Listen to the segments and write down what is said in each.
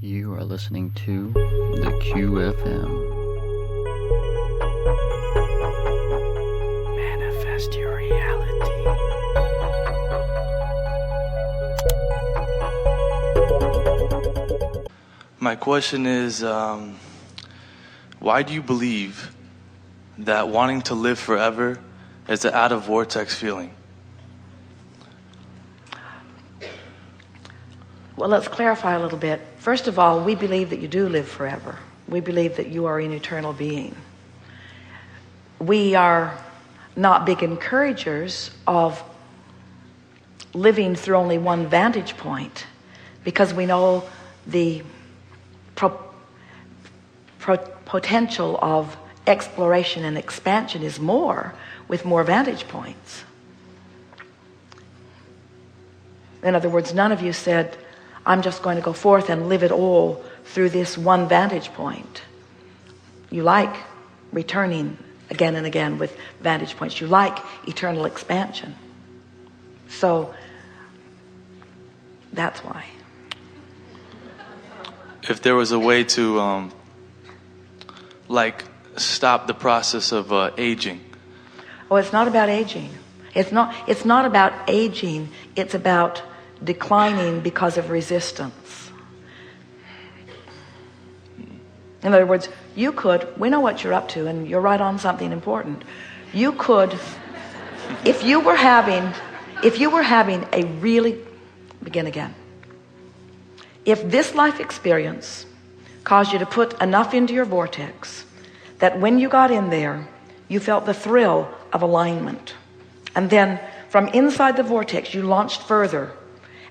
You are listening to the QFM. Manifest your reality. My question is, why do you believe that wanting to live forever is an out-of-vortex feeling? Well, let's clarify a little bit. First of all, we believe that you do live forever. We believe that you are an eternal being. We are not big encouragers of living through only one vantage point because we know the potential of exploration and expansion is more with more vantage points. In other words, none of you said, I'm just going to go forth and live it all through this one vantage point. You like returning again and again with vantage points. You like eternal expansion. So that's why. If there was a way to stop the process of aging. Oh, it's not about aging. It's not about aging. It's about declining because of resistance. In other words, you could, we know what you're up to, and you're right on something important. You could, if you were having a really, begin again. If this life experience caused you to put enough into your vortex that when you got in there, you felt the thrill of alignment. And then from inside the vortex, you launched further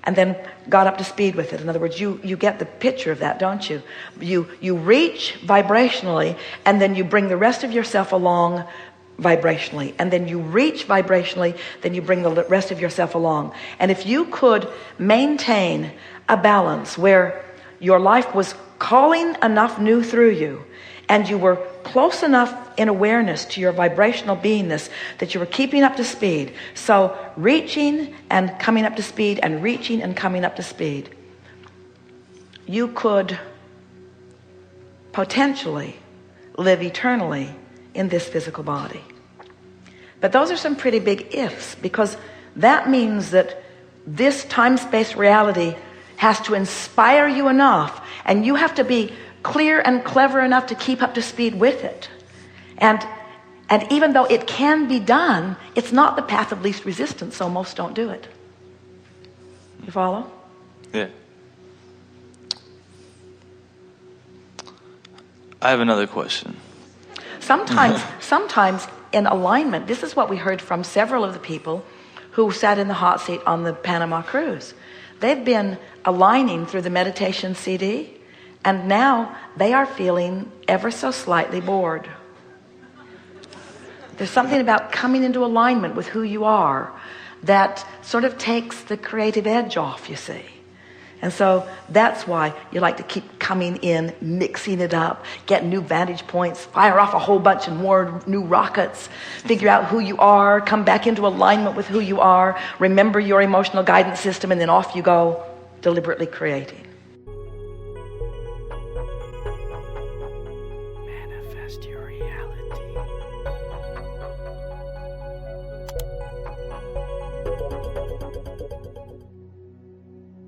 and then got up to speed with it. In other words, you get the picture of that, don't you? You reach vibrationally, and then you bring the rest of yourself along vibrationally. And then you reach vibrationally, then you bring the rest of yourself along. And if you could maintain a balance where your life was calling enough new through you, and you were close enough in awareness to your vibrational beingness that you were keeping up to speed. So reaching and coming up to speed and reaching and coming up to speed. You could potentially live eternally in this physical body. But those are some pretty big ifs, because that means that this time-space reality has to inspire you enough, and you have to be clear and clever enough to keep up to speed with it. And even though it can be done, it's not the path of least resistance, so most don't do it. You follow? Yeah. I have another question. Sometimes in alignment, this is what we heard from several of the people who sat in the hot seat on the Panama cruise. They've been aligning through the meditation CD, and now they are feeling ever so slightly bored. There's something about coming into alignment with who you are that sort of takes the creative edge off, you see. And so that's why you like to keep coming in, mixing it up, get new vantage points, fire off a whole bunch of more new rockets, figure out who you are, come back into alignment with who you are, remember your emotional guidance system, and then off you go, deliberately creating.